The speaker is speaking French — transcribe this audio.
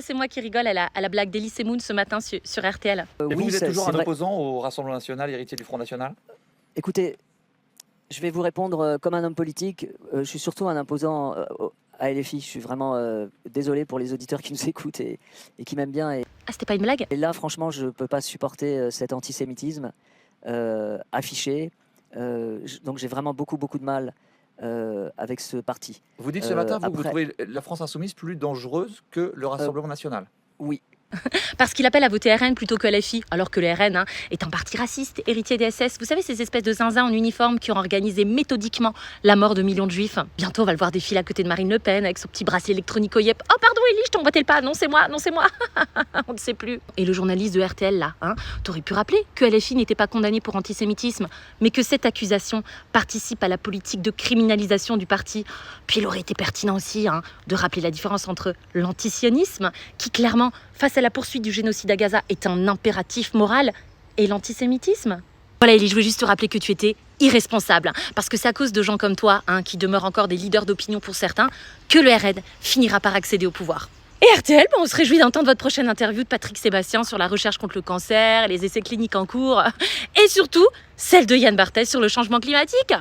c'est moi qui rigole à la blague d'Elie Semoun ce matin sur RTL. Et Oui, vous êtes toujours c'est un vrai. opposant au Rassemblement National, héritier du Front National? Écoutez, je vais vous répondre comme un homme politique. Je suis surtout un imposant à LFI. Je suis vraiment désolé pour les auditeurs qui nous écoutent et qui m'aiment bien. Ah, c'était pas une blague? Et là, franchement, je ne peux pas supporter cet antisémitisme affiché. Donc j'ai vraiment beaucoup de mal avec ce parti. Vous dites ce matin, vous Après, trouvez la France Insoumise plus dangereuse que le Rassemblement National? oui. Parce qu'il appelle à voter RN plutôt que LFI, alors que le RN est un parti raciste, héritier des SS. Vous savez, ces espèces de zinzins en uniforme qui ont organisé méthodiquement la mort de millions de juifs. Bientôt, on va le voir défiler à côté de Marine Le Pen avec son petit bracelet électronique au yep. Oh pardon Élie, je t'ai emboîté le pas, non c'est moi. On ne sait plus. Et le journaliste de RTL là, t'aurais pu rappeler que LFI n'était pas condamné pour antisémitisme, mais que cette accusation participe à la politique de criminalisation du parti. Puis il aurait été pertinent aussi de rappeler la différence entre l'antisionisme, qui clairement, face à la poursuite du génocide à Gaza, est un impératif moral, et l'antisémitisme. Voilà Élie, je voulais juste te rappeler que tu étais irresponsable, parce que c'est à cause de gens comme toi, qui demeurent encore des leaders d'opinion pour certains, que le RN finira par accéder au pouvoir. Et RTL, on se réjouit d'entendre votre prochaine interview de Patrick Sébastien sur la recherche contre le cancer, les essais cliniques en cours, et surtout celle de Yann Barthès sur le changement climatique.